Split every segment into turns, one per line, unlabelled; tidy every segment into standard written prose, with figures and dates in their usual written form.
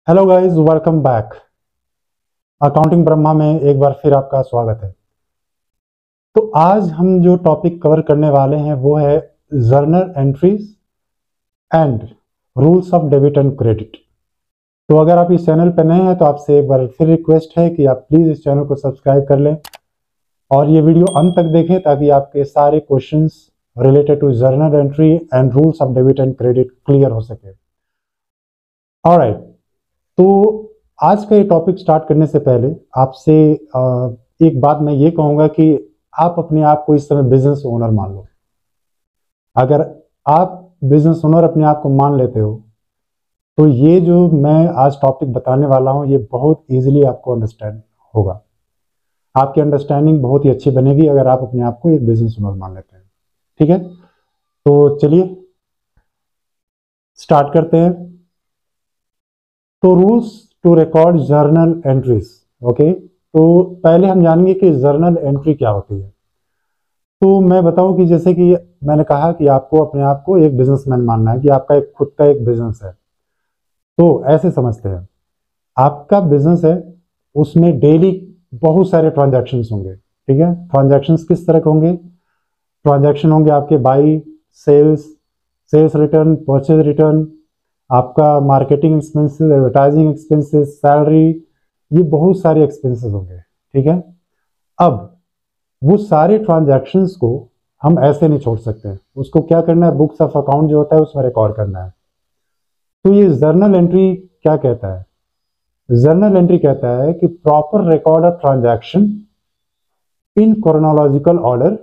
Hello guys, welcome back. Accounting Brahma में एक बार फिर आपका स्वागत है। तो आज हम जो टॉपिक कवर करने वाले हैं वो है journal entries and rules of debit and credit. तो अगर आप इस चैनल पर नए हैं तो आपसे एक बार फिर रिक्वेस्ट है कि आप प्लीज़ इस चैनल को सब्सक्राइब कर लें और ये वीडियो अंत तक देखें ताकि आपके सारे questions related to journal entry and rules of debit and credit clear हो सके। ऑलराइट, तो आज का ये टॉपिक स्टार्ट करने से पहले आपसे एक बात मैं ये कहूँगा कि आप अपने आप को इस समय बिजनेस ओनर मान लो। अगर आप बिजनेस ओनर अपने आप को मान लेते हो तो ये जो मैं आज टॉपिक बताने वाला हूँ ये बहुत इजीली आपको अंडरस्टैंड होगा। आपकी अंडरस्टैंडिंग बहुत ही अच्छी बनेगी अगर आप अपने आप को एक बिजनेस ओनर मान लेते हैं। ठीक है, तो चलिए स्टार्ट करते हैं। तो rules to record journal entries. Okay, तो पहले हम जानेंगे कि जर्नल एंट्री क्या होती है। तो मैं बताऊं कि जैसे कि मैंने कहा कि आपको अपने आप को एक बिजनेसमैन मानना है कि आपका एक खुद का एक बिजनेस है। तो ऐसे समझते हैं, आपका बिजनेस है, उसमें डेली बहुत सारे ट्रांजैक्शंस होंगे। ठीक है, ट्रांजैक्शंस किस तरह के होंगे? ट्रांजैक्शन होंगे आपके buy, sales, sales return, purchase return, आपका marketing expenses, advertising expenses, salary, ये बहुत सारे एक्सपेंसेस होंगे। ठीक है, अब वो सारे ट्रांजैक्शंस को हम ऐसे नहीं छोड़ सकते, उसको क्या करना है, बुक्स ऑफ अकाउंट जो होता है उसमें रिकॉर्ड करना है। तो ये जर्नल एंट्री क्या कहता है? जर्नल एंट्री कहता है कि proper record of transaction in chronological order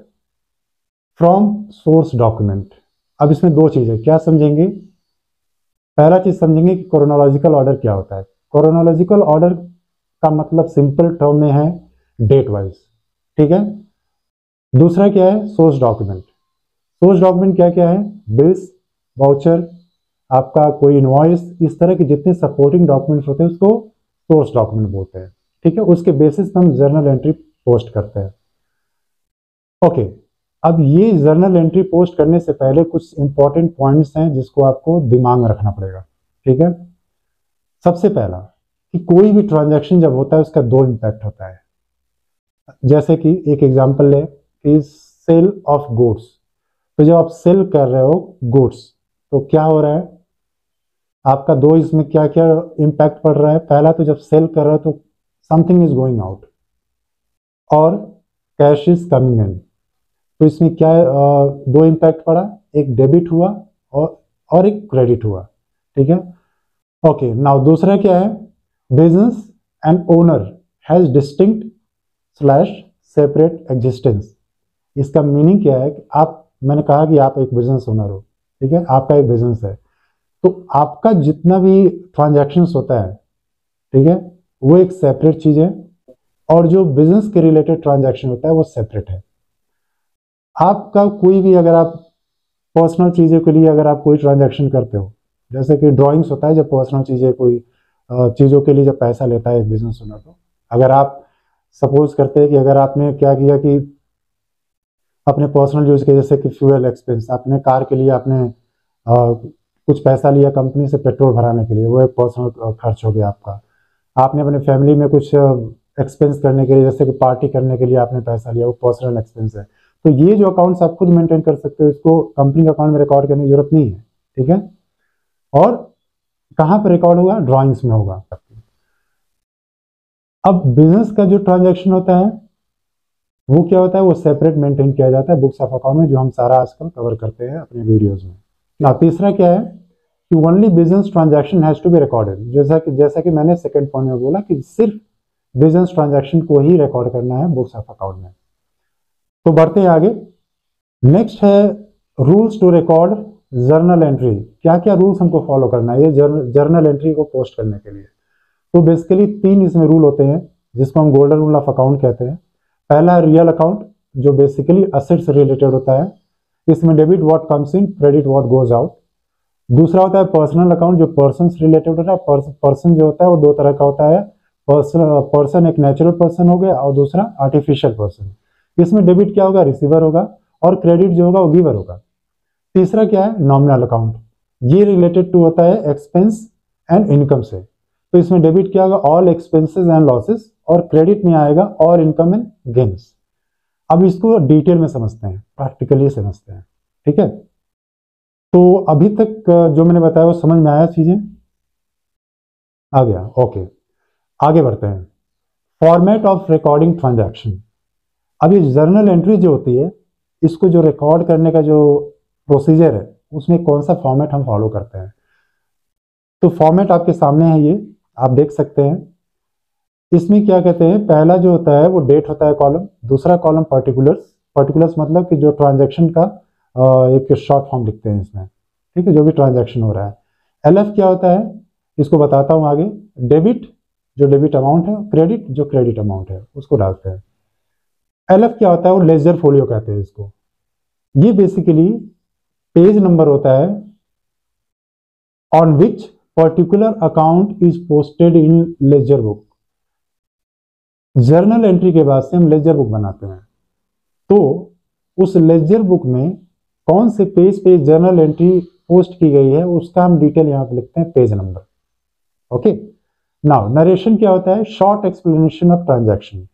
from source document. अब इसमें दो चीजें क्या समझेंगे? पहला चीज समझेंगे कि क्रोनोलॉजिकल ऑर्डर क्या होता है। क्रोनोलॉजिकल ऑर्डर का मतलब सिंपल टर्म में है डेट वाइज। ठीक है, दूसरा क्या है? Source document. सोर्स डॉक्यूमेंट क्या क्या है? बिल्स, वाउचर, आपका कोई इनवॉइस, इस तरह के जितने सपोर्टिंग डॉक्यूमेंट्स होते हैं उसको सोर्स डॉक्यूमेंट बोलते हैं। ठीक है, उसके बेसिस पर हम जर्नल एंट्री पोस्ट करते हैं। ओके, अब ये जर्नल एंट्री पोस्ट करने से पहले कुछ इंपॉर्टेंट पॉइंट्स हैं जिसको आपको दिमाग में रखना पड़ेगा। ठीक है, सबसे पहला कि कोई भी ट्रांजैक्शन जब होता है उसका दो इम्पैक्ट होता है। जैसे कि एक एग्जांपल ले कि सेल ऑफ गुड्स। तो जब आप सेल कर रहे हो गुड्स तो क्या हो रहा है आपका? दो इसमें क्या क्या इम्पैक्ट पड़ रहा है। पहला तो जब सेल कर रहे हो तो समथिंग इज गोइंग आउट और कैश इज कमिंग इन। तो इसमें क्या दो इम्पैक्ट पड़ा, एक डेबिट हुआ और एक क्रेडिट हुआ। ठीक है, ओके, नाउ दूसरा क्या है? Business and owner has distinct slash separate existence. इसका मीनिंग क्या है कि आप, मैंने कहा कि आप एक बिजनेस ओनर हो। ठीक है, आपका एक बिजनेस है तो आपका जितना भी ट्रांजैक्शंस होता है, ठीक है, वो एक सेपरेट चीज है और जो बिजनेस के रिलेटेड ट्रांजैक्शन होता है वो सेपरेट है। आपका कोई भी, अगर आप पर्सनल चीज़ों के लिए अगर आप कोई ट्रांजैक्शन करते हो, जैसे कि ड्राइंग्स होता है जब पर्सनल चीज़ें कोई चीज़ों के लिए जब पैसा लेता है एक बिजनेस ओनर, तो अगर आप सपोज करते हैं कि अगर आपने क्या किया कि अपने पर्सनल यूज़ के, जैसे कि फ्यूल एक्सपेंस, अपने कार के लिए आपने कुछ पैसा लिया कंपनी से पेट्रोल भराने के लिए, वो एक पर्सनल खर्च हो गया आपका। आपने अपने फैमिली में कुछ एक्सपेंस करने के लिए, जैसे कि पार्टी करने के लिए आपने पैसा लिया, वो पर्सनल एक्सपेंस है। तो ये जो अकाउंट्स आप खुद मेंटेन कर सकते हो, इसको कंपनी का अकाउंट में रिकॉर्ड करने की जरूरत नहीं है। ठीक है, और कहाँ पर रिकॉर्ड होगा? ड्राइंग्स में होगा। अब बिजनेस का जो ट्रांजैक्शन होता है वो क्या होता है? वो सेपरेट मेंटेन किया जाता है बुक्स ऑफ अकाउंट में, जो हम सारा आजकल कवर करते हैं अपने वीडियोज में। ना तीसरा क्या है कि only business transaction has to be recorded. जैसा कि मैंने सेकंड पॉइंट में बोला कि सिर्फ बिजनेस ट्रांजैक्शन को ही रिकॉर्ड करना है बुक्स ऑफ अकाउंट में। तो बढ़ते हैं आगे। नेक्स्ट है rules to record journal entry. क्या क्या रूल्स हमको फॉलो करना है ये जर्नल एंट्री को पोस्ट करने के लिए? तो बेसिकली तीन इसमें रूल होते हैं जिसको हम गोल्डन रूल ऑफ अकाउंट कहते हैं। पहला है रियल अकाउंट, जो बेसिकली असेट से रिलेटेड होता है। इसमें debit what comes in, credit what goes out. दूसरा होता है पर्सनल अकाउंट, जो पर्सन से रिलेटेड होता है। पर्सन जो होता है वो दो तरह का होता है। पर्सन एक नेचुरल पर्सन हो गया और दूसरा आर्टिफिशियल पर्सन। इसमें डेबिट क्या होगा? रिसीवर होगा, और क्रेडिट जो होगा वो गिवर होगा। तीसरा क्या है? Nominal account. ये रिलेटेड टू होता है एक्सपेंस एंड इनकम से। तो इसमें डेबिट क्या होगा, ऑल एक्सपेंसेस एंड लॉसेस, और क्रेडिट में आएगा और इनकम एंड गेन्स। अब इसको डिटेल में समझते हैं, प्रैक्टिकली समझते हैं, ठीक है। तो अभी तक जो मैंने बताया वो समझ में आया, चीजें आ गया, ओके। आगे बढ़ते हैं। Format of recording transaction. अब ये जर्नल एंट्री जो होती है, इसको जो रिकॉर्ड करने का जो प्रोसीजर है, उसमें कौन सा फॉर्मेट हम फॉलो करते हैं। तो फॉर्मेट आपके सामने है, ये आप देख सकते हैं। इसमें क्या कहते हैं, पहला जो होता है वो डेट होता है कॉलम, दूसरा कॉलम पर्टिकुलर्स। पर्टिकुलर्स मतलब कि जो ट्रांजैक्शन का एक शॉर्ट फॉर्म लिखते हैं इसमें, ठीक है, जो भी ट्रांजैक्शन हो रहा है। एलएफ क्या होता है, इसको बताता हूँ आगे। डेबिट, जो डेबिट अमाउंट है, क्रेडिट, जो क्रेडिट अमाउंट है, उसको डालते हैं। एलएफ क्या होता है, वो लेजर फोलियो कहते हैं इसको। ये बेसिकली पेज नंबर होता है on which particular account is posted in laser book. Journal entry के बाद से हम लेजर बुक बनाते हैं, तो उस लेजर बुक में कौन से पेज पे जर्नल एंट्री पोस्ट की गई है, उसका हम डिटेल यहां पे लिखते हैं, page number. Okay, now narration क्या होता है, शॉर्ट एक्सप्लेनेशन ऑफ ट्रांजैक्शन,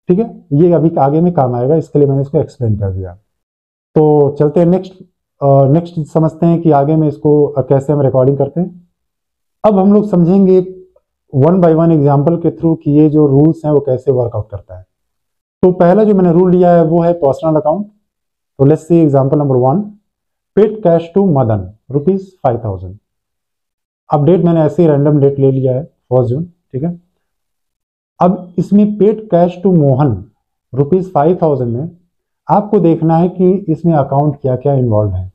ठीक है। ये अभी आगे में काम आएगा, इसके लिए मैंने इसको एक्सप्लेन कर दिया। तो चलते हैं नेक्स्ट समझते हैं कि आगे में इसको कैसे हम रिकॉर्डिंग करते हैं। अब हम लोग समझेंगे वन बाय वन एग्जांपल के थ्रू कि ये जो रूल्स हैं वो कैसे वर्कआउट करता है। तो पहला जो मैंने रूल लिया है वो है पर्सनल अकाउंट। तो let's see example number 1, paid cash to Madan ₹5000। अब डेट मैंने ऐसे ही रैंडम डेट ले लिया है, 1 जून, ठीक है। अब इसमें पेड कैश टू मोहन ₹5000 में आपको देखना है कि इसमें अकाउंट क्या क्या इन्वॉल्व है।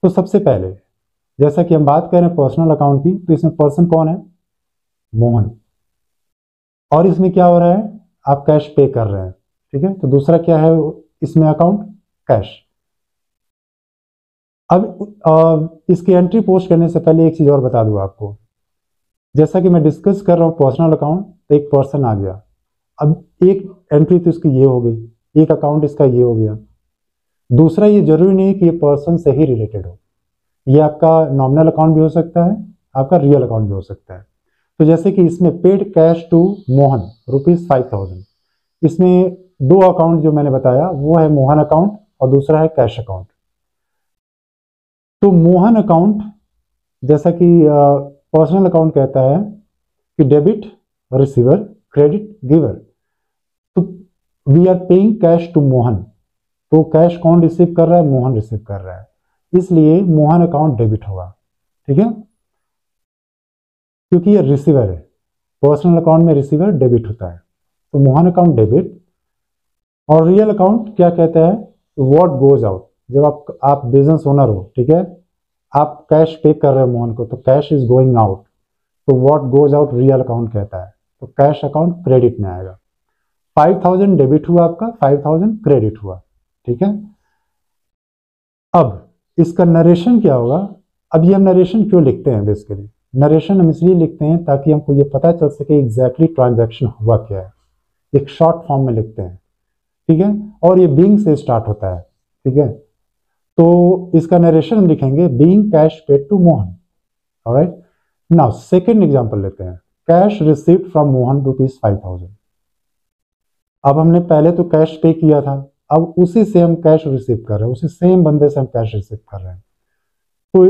तो सबसे पहले, जैसा कि हम बात कर रहे हैं पर्सनल अकाउंट की, तो इसमें पर्सन कौन है, मोहन। और इसमें क्या हो रहा है, आप कैश पे कर रहे हैं, ठीक है। तो दूसरा क्या है इसमें, अकाउंट कैश। अब इसकी एंट्री पोस्ट करने से पहले एक चीज और बता दूं आपको। जैसा कि मैं डिस्कस कर रहा हूं पर्सनल अकाउंट, तो एक पर्सन आ गया। अब एक एंट्री तो इसकी ये हो गई, एक अकाउंट इसका ये हो गया। दूसरा, ये जरूरी नहीं कि ये पर्सन से ही रिलेटेड हो, ये आपका नॉमिनल अकाउंट भी हो सकता है, आपका रियल अकाउंट भी हो सकता है। तो जैसे कि इसमें पेड कैश टू मोहन ₹5000, इसमें दो अकाउंट जो मैंने बताया वो है मोहन अकाउंट और दूसरा है कैश अकाउंट। तो मोहन अकाउंट, जैसा कि पर्सनल अकाउंट कहता है कि डेबिट रिसीवर, क्रेडिट गिवर। तो we are paying cash to Mohan, तो कैश कौन रिसीव कर रहा है, मोहन रिसीव कर रहा है, इसलिए मोहन अकाउंट डेबिट होगा, ठीक है, क्योंकि ये रिसीवर है। पर्सनल अकाउंट में रिसीवर डेबिट होता है, तो मोहन अकाउंट डेबिट। और रियल अकाउंट क्या कहता है, व्हाट गोज आउट। जब आप बिजनेस ओनर हो, ठीक है, आप कैश पे कर रहे हो मोहन को, तो कैश इज गोइंग आउट, तो what goes out real account कहता है, तो कैश अकाउंट क्रेडिट में आएगा। 5000 डेबिट हुआ आपका, 5000 क्रेडिट हुआ, ठीक है। अब इसका नरेशन क्या होगा। अब ये हम नरेशन क्यों लिखते हैं, बेसिकली नरेशन हम इसलिए लिखते हैं ताकि हमको ये पता चल सके एग्जैक्टली ट्रांजैक्शन हुआ क्या है। एक शॉर्ट फॉर्म में लिखते हैं, ठीक है, और ये बीइंग से स्टार्ट होता है, ठीक है। तो इसका नरेशन हम लिखेंगे being cash paid to Mohan. Alright, now second example लेते हैं, कैश रिसीव्ड फ्रॉम मोहन ₹5000। अब हमने पहले तो कैश पे किया था, अब उसी से हम कैश रिसीव कर रहे हैं, उसी सेम बंदे से हम कैश रिसीव कर रहे हैं। तो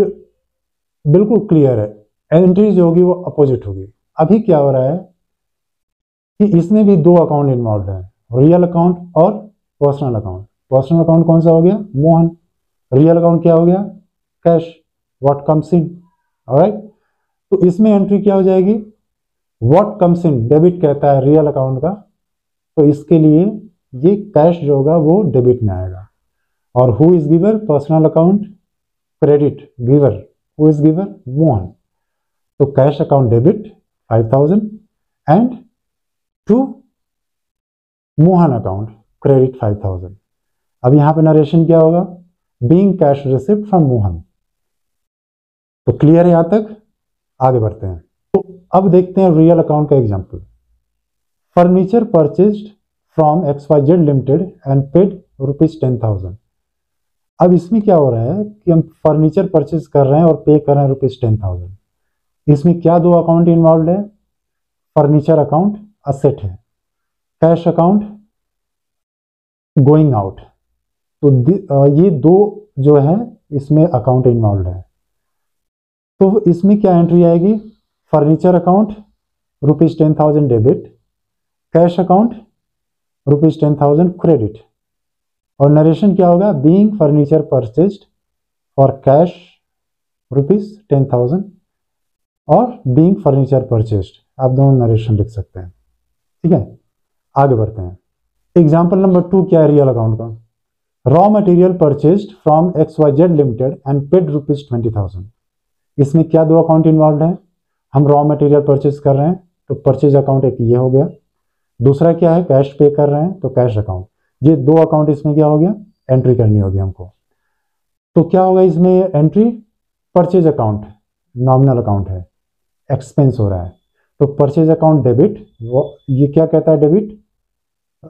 बिल्कुल क्लियर है, एंट्री जो होगी वो अपोजिट होगी। अभी क्या हो रहा है कि इसमें भी दो अकाउंट इन्वॉल्व है, रियल अकाउंट और पर्सनल अकाउंट। पर्सनल अकाउंट कौन सा हो गया, मोहन। रियल अकाउंट क्या हो गया, cash, what comes in. Alright, तो इसमें एंट्री क्या हो जाएगी, व्हाट कम्स इन, डेबिट कहता है रियल अकाउंट का, तो इसके लिए ये कैश जो होगा वो डेबिट में आएगा। और who is giver, personal account, credit giver, who is giver, Mohan. तो cash account debit 5000 and to Mohan account credit 5000। अब यहां पे नरेशन क्या होगा, being cash receipt from Mohan. तो क्लियर है यहां तक, आगे बढ़ते हैं। तो अब देखते हैं रियल अकाउंट का example. Furniture purchased from XYZ limited and paid ₹10,000। अब इसमें क्या हो रहा है कि हम फर्नीचर परचेज कर रहे हैं और पे कर रहे हैं ₹10,000। इसमें क्या दो अकाउंट इन्वॉल्व है? फर्नीचर अकाउंट असेट है, कैश अकाउंट गोइंग आउट। तो ये दो जो है इसमें अकाउंट इन्वॉल्व है। तो इसमें क्या एंट्री आएगी? Furniture account ₹10,000 debit, cash account ₹10,000 credit. और नरेशन क्या होगा? Being furniture purchased for cash ₹10,000 और बीइंग फर्नीचर परचेज्ड, आप दोनों नरेशन लिख सकते हैं। ठीक है, आगे बढ़ते हैं। एग्जाम्पल नंबर 2 क्या है रियल अकाउंट का? Raw material purchased from XYZ limited and paid ₹20,000। इसमें क्या दो अकाउंट इन्वॉल्व है? हम रॉ मटेरियल परचेज कर रहे हैं तो परचेज अकाउंट एक ये हो गया, दूसरा क्या है? कैश पे कर रहे हैं तो कैश अकाउंट। ये दो अकाउंट इसमें क्या हो गया? एंट्री करनी होगी हमको। तो क्या होगा इसमें entry? Purchase account nominal account है, एक्सपेंस हो रहा है, तो परचेज अकाउंट डेबिट, वो ये क्या कहता है? डेबिट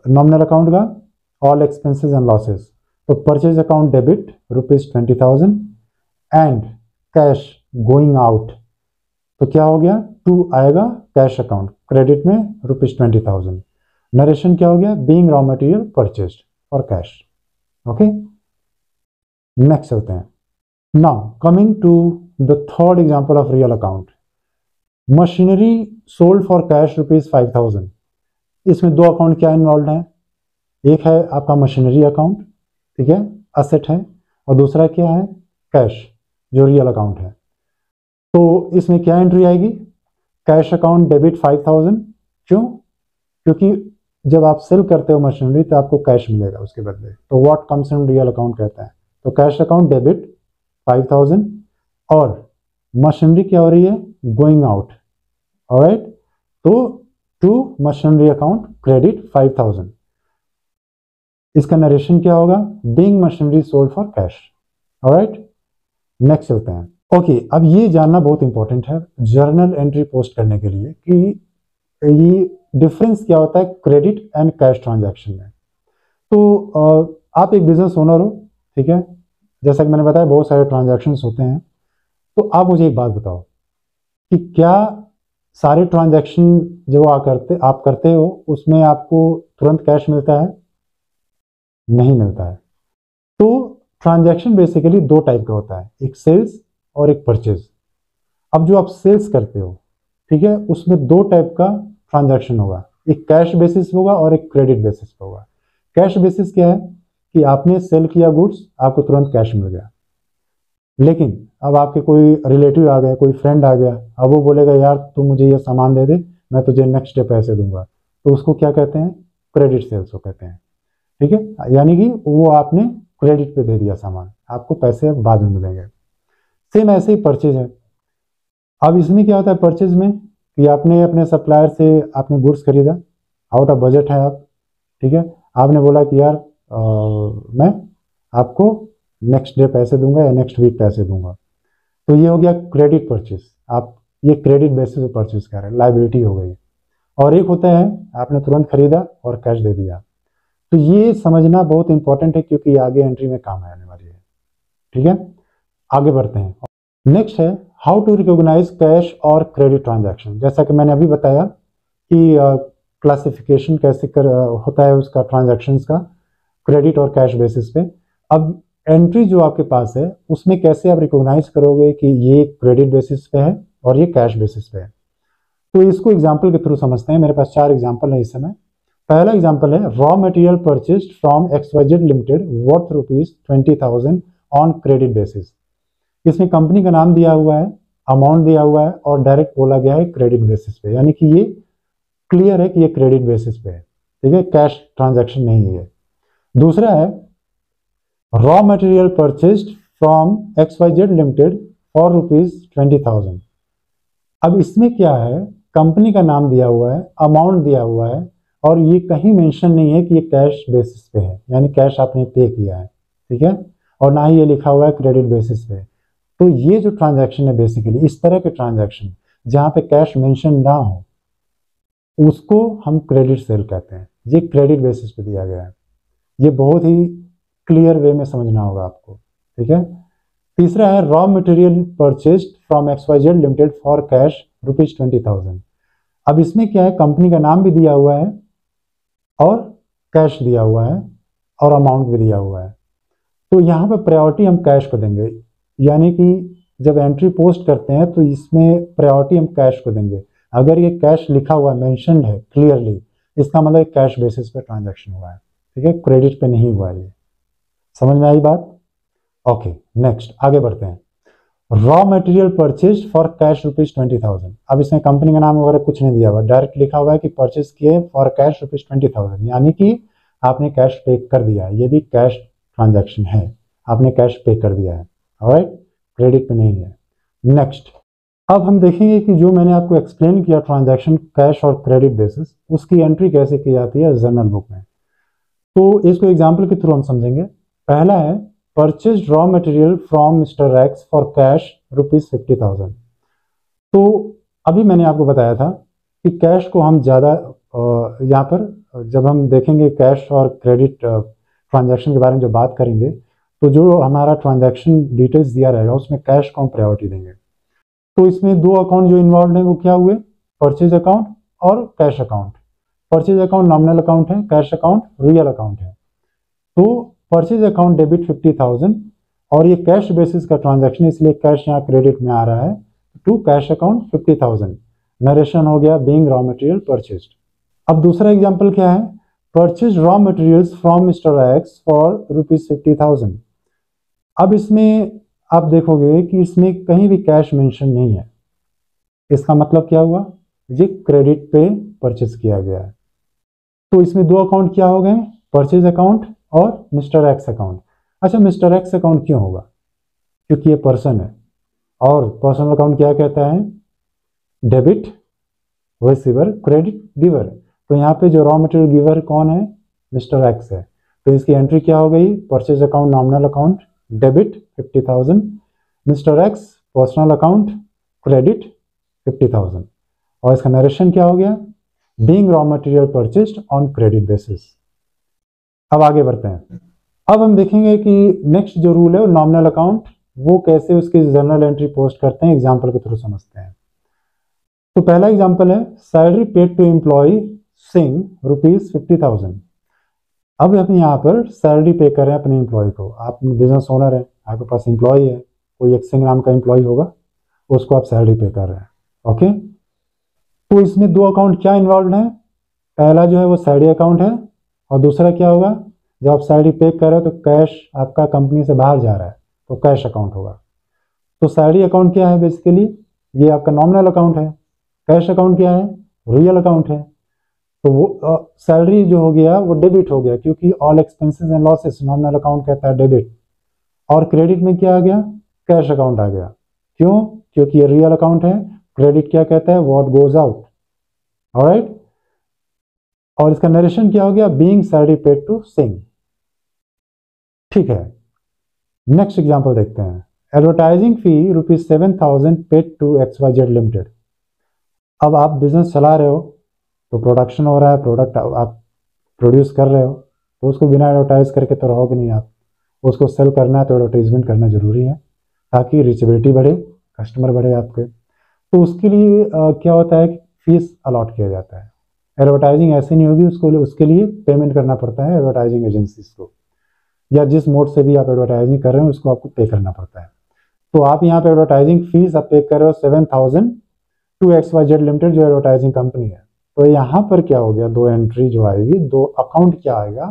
नॉमिनल अकाउंट का ऑल एक्सपेंसेस एंड लॉसेस। तो purchase account debit ₹20,000 and cash going out, तो क्या हो गया? 2 आएगा कैश अकाउंट, क्रेडिट में ₹20,000। नरेशन क्या हो गया? Being raw material purchased for cash. Okay, next चलते हैं। Now coming to the third example of real account, machinery sold for cash ₹5,000। इसमें दो अकाउंट क्या इन्वॉल्व है? एक है आपका मशीनरी अकाउंट, ठीक है, असेट है, और दूसरा क्या है? कैश, जो रियल अकाउंट है। तो इसमें क्या एंट्री आएगी? Cash account debit 5,000। क्यों? क्योंकि जब आप सेल करते हो मशीनरी तो आपको कैश मिलेगा उसके बदले, तो what comes in real account कहते हैं। तो कैश अकाउंट डेबिट 5,000 और मशीनरी क्या हो रही है? Going out. ऑलराइट, तो टू मशीनरी अकाउंट क्रेडिट 5,000। इसका नरेशन क्या होगा? Being machinery sold for cash. Alright, next चलते हैं। ओके, अब ये जानना बहुत इंपॉर्टेंट है जर्नल एंट्री पोस्ट करने के लिए कि ये डिफरेंस क्या होता है क्रेडिट एंड कैश ट्रांजैक्शन में। तो आप एक बिजनेस ओनर हो, ठीक है, जैसा कि मैंने बताया बहुत सारे ट्रांजैक्शंस होते हैं। तो आप मुझे एक बात बताओ कि क्या सारे ट्रांजैक्शन जो आप करते हो उसमें आपको तुरंत कैश मिलता है? नहीं मिलता है। तो ट्रांजैक्शन बेसिकली दो टाइप का होता है, एक सेल्स और एक परचेज। अब जो आप सेल्स करते हो, ठीक है, उसमें दो टाइप का ट्रांजैक्शन होगा, एक कैश बेसिस होगा और एक क्रेडिट बेसिस पे होगा। कैश बेसिस क्या है कि आपने सेल किया गुड्स, आपको तुरंत कैश मिल गया। लेकिन अब आपके कोई रिलेटिव आ गए, कोई फ्रेंड आ गया, अब वो बोलेगा यार तू मुझे ये सामान दे दे, मैं तुझे नेक्स्ट डे पैसे दूंगा, तो उसको क्या कहते हैं? क्रेडिट सेल्स को कहते हैं। ठीक है, यानी कि वो आपने क्रेडिट पे दे दिया सामान, आपको पैसे अब बाद में मिलेंगे। सेम ऐसे ही परचेज है। अब इसमें क्या होता है परचेज में कि आपने अपने सप्लायर से आपने गुड्स खरीदा, आउट ऑफ बजट है आप, ठीक है, आपने बोला कि यार मैं आपको नेक्स्ट डे पैसे दूंगा या नेक्स्ट वीक पैसे दूंगा, तो ये हो गया क्रेडिट परचेज। आप ये क्रेडिट बेसिस पे परचेज कर रहे हैं, लाइबिलिटी हो गई। और एक होता है आपने तुरंत खरीदा और कैश दे दिया। तो ये समझना बहुत इंपॉर्टेंट है क्योंकि आगे एंट्री में काम आने वाली है। ठीक है, आगे बढ़ते हैं। नेक्स्ट है हाउ टू रिकॉग्नाइज कैश और क्रेडिट ट्रांजैक्शन। जैसा कि मैंने अभी बताया कि क्लासिफिकेशन कैसे होता है उसका ट्रांजैक्शंस का, क्रेडिट और कैश बेसिस पे। अब एंट्री जो आपके पास है उसमें कैसे आप रिकॉग्नाइज करोगे कि ये क्रेडिट बेसिस पे है और ये कैश बेसिस पे है। तो इसको एग्जाम्पल के थ्रू समझते हैं। मेरे पास 4 एग्जाम्पल है इस समय। पहला एग्जाम्पल है raw material purchased from XYZ limited worth ₹20,000 on credit basis. इसमें कंपनी का नाम दिया हुआ है, अमाउंट दिया हुआ है और डायरेक्ट बोला गया है क्रेडिट बेसिस पे, यानी कि ये क्लियर है कि ये क्रेडिट बेसिस पे है। ठीक है, कैश ट्रांजैक्शन नहीं है। दूसरा है raw material purchased from XYZ limited for ₹20,000। अब इसमें क्या है, कंपनी का नाम दिया हुआ है, अमाउंट दिया हुआ है और ये कहीं मेंशन नहीं है कि ये कैश बेसिस पे है, यानी कैश आपने पे किया है। ठीक है, और ना ही ये लिखा हुआ है क्रेडिट बेसिस पे। तो ये जो ट्रांजैक्शन है बेसिकली इस तरह के ट्रांजैक्शन जहां पे कैश मेंशन ना हो उसको हम क्रेडिट सेल कहते हैं। ये क्रेडिट बेसिस पे दिया गया है। ये बहुत ही क्लियर वे में समझना होगा आपको। ठीक है, तीसरा है raw material purchased from XYZ limited for cash ₹20,000। अब इसमें क्या है, कंपनी का नाम भी दिया हुआ है और कैश दिया हुआ है और अमाउंट भी दिया हुआ है। तो यहाँ पर प्रायोरिटी हम कैश को देंगे, यानी कि जब एंट्री पोस्ट करते हैं तो इसमें प्रायोरिटी हम कैश को देंगे। अगर ये कैश लिखा हुआ मेंशन्ड है क्लियरली, इसका मतलब कैश बेसिस पे ट्रांजैक्शन हुआ है, ठीक है, क्रेडिट पे नहीं हुआ है। ये समझ में आई बात? ओके, नेक्स्ट आगे बढ़ते हैं। Raw material purchase for cash ₹20,000। अब इसमें कंपनी का नाम वगैरह कुछ नहीं दिया हुआ, डायरेक्ट लिखा हुआ है कि परचेज किए फॉर कैश ₹20,000, यानी कि आपने कैश पे कर दिया है। ये भी कैश ट्रांजैक्शन है, आपने कैश पे कर दिया है। ऑलराइट, क्रेडिट पे नहीं है। नेक्स्ट, अब हम देखेंगे कि जो मैंने आपको एक्सप्लेन किया ट्रांजैक्शन कैश और क्रेडिट बेसिस, उसकी एंट्री कैसे की जाती है जर्नल बुक में। तो इसको एग्जाम्पल के थ्रू हम समझेंगे। पहला है purchase raw material from mister x for cash ₹50,000। तो अभी मैंने आपको बताया था कि कैश को हम ज़्यादा यहाँ पर जब हम देखेंगे कैश और क्रेडिट ट्रांजैक्शन के बारे में जब बात करेंगे, तो जो हमारा ट्रांजैक्शन डिटेल्स दिया रहेगा उसमें कैश को हम प्रायोरिटी देंगे। तो इसमें दो अकाउंट जो इन्वॉल्व हैं वो क्या हुए, परचेज अकाउंट और cash account. Purchase account nominal account है, कैश अकाउंट रियल अकाउंट है। तो परचेज अकाउंट डेबिट 50,000 और ये कैश बेसिस का ट्रांजैक्शन, इसलिए कैश यहाँ क्रेडिट में आ रहा है टू कैश अकाउंट 50,000। नरेशन हो गया बीइंग रॉ मटेरियल परचेज्ड। अब दूसरा एग्जांपल क्या है, purchase raw materials from mister x for ₹50,000। अब इसमें आप देखोगे कि इसमें कहीं भी कैश मेंशन नहीं है। इसका मतलब क्या हुआ, ये क्रेडिट पे परचेज किया गया है। तो इसमें दो अकाउंट क्या हो गए, परचेज अकाउंट और मिस्टर एक्स अकाउंट। अच्छा, मिस्टर एक्स अकाउंट क्यों होगा, क्योंकि ये पर्सन है और पर्सनल अकाउंट क्या कहता है, डेबिट रिसीवर क्रेडिट गिवर। तो यहाँ पे जो रॉ मटेरियल गिवर कौन है, मिस्टर एक्स है। तो इसकी एंट्री क्या हो गई, purchase account nominal account debit 50,000, mister x personal account credit 50,000। और इसका नरेशन क्या हो गया, being raw material purchased on credit basis. अब आगे बढ़ते हैं। अब हम देखेंगे कि नेक्स्ट जो रूल है वो नॉमिनल अकाउंट, वो कैसे उसकी जर्नल एंट्री पोस्ट करते हैं, एग्जाम्पल के थ्रू समझते हैं। तो पहला एग्जाम्पल है salary paid to employee Singh ₹50,000। अब हम यहाँ पर सैलरी पे कर रहे हैं अपने एम्प्लॉय को। आप बिजनेस ओनर है, आपके पास एम्प्लॉय है, कोई एक सिंह नाम का एम्प्लॉय होगा, उसको आप सैलरी पे कर रहे हैं। ओके, तो इसमें दो अकाउंट क्या इन्वॉल्व है, पहला जो है वो सैलरी अकाउंट है और दूसरा क्या होगा, जब आप सैलरी पे कर रहे हो तो कैश आपका कंपनी से बाहर जा रहा है तो कैश अकाउंट होगा। तो सैलरी अकाउंट क्या है, बेसिकली ये आपका नॉमिनल अकाउंट है। कैश अकाउंट क्या है, रियल अकाउंट है। तो वो सैलरी जो हो गया वो डेबिट हो गया, क्योंकि all expenses and losses nominal account कहता है डेबिट। और क्रेडिट में क्या आ गया, कैश अकाउंट आ गया। क्यों, क्योंकि ये रियल अकाउंट है। क्रेडिट क्या कहता है, व्हाट गोज आउट। ऑलराइट, और इसका नरेशन क्या हो गया, being salary paid to Singh. ठीक है, नेक्स्ट एग्जांपल देखते हैं। Advertising fee ₹7,000 paid to XYZ limited. अब आप बिजनेस चला रहे हो तो प्रोडक्शन हो रहा है, प्रोडक्ट आप प्रोड्यूस कर रहे हो, तो उसको बिना एडवर्टाइज करके तो रहोगे नहीं आप। उसको सेल करना है तो एडवर्टाइजमेंट करना जरूरी है, ताकि रीचेबिलिटी बढ़े, कस्टमर बढ़े आपके। तो उसके लिए क्या होता है कि फीस अलॉट किया जाता है। एडवर्टाइजिंग ऐसे नहीं होगी, उसके लिए पेमेंट करना पड़ता है एडवर्टाइजिंग एजेंसीज को, या जिस मोड से भी आप एडवर्टाइजिंग कर रहे हो उसको आपको पे करना पड़ता है। तो आप यहाँ पे एडवर्टाइजिंग फीस आप पे कर रहे हो 7,000 टू XYZ लिमिटेड, जो एडवर्टाइजिंग कंपनी है। तो यहाँ पर क्या हो गया, दो एंट्री जो आएगी, दो अकाउंट क्या आएगा,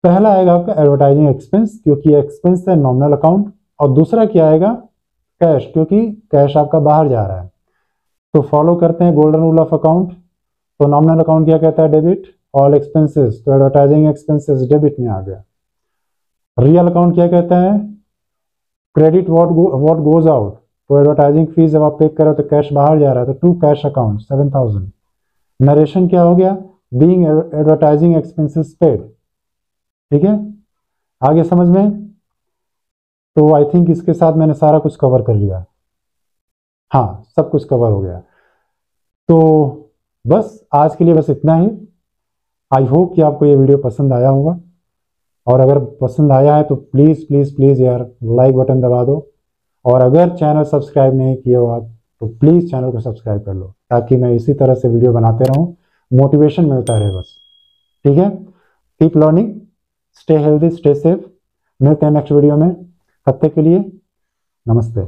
पहला आएगा आपका एडवर्टाइजिंग एक्सपेंस, क्योंकि एक्सपेंस है नॉमिनल अकाउंट, और दूसरा क्या आएगा, कैश, क्योंकि कैश आपका बाहर जा रहा है। तो फॉलो करते हैं गोल्डन रूल ऑफ अकाउंट। तो नॉमिनल अकाउंट क्या कहता है, डेबिट ऑल एक्सपेंसेस, तो एडवर्टाइजिंग एक्सपेंसेस डेबिट में आ गया। रियल अकाउंट क्या कहता है, क्रेडिट व्हाट गोज आउट, तो एडवर्टाइजिंग फीस जब आप पे करो तो कैश बाहर जा रहा है, तो टू कैश अकाउंट 7,000। नरेशन क्या हो गया, बीइंग एडवर्टाइजिंग एक्सपेंसेस पेड। ठीक है, आगे समझ में। तो आई थिंक इसके साथ मैंने सारा कुछ कवर कर लिया। हाँ, सब कुछ कवर हो गया। तो बस आज के लिए बस इतना ही। आई होप कि आपको ये वीडियो पसंद आया होगा। और अगर पसंद आया है तो प्लीज़ प्लीज़ प्लीज़ यार लाइक बटन दबा दो, और अगर चैनल सब्सक्राइब नहीं किया हुआ तो प्लीज़ चैनल को सब्सक्राइब कर लो, ताकि मैं इसी तरह से वीडियो बनाते रहूँ, मोटिवेशन मिलता रहे बस। ठीक है, keep learning, stay healthy, stay safe. मिलते हैं नेक्स्ट वीडियो में, तब तक के लिए नमस्ते।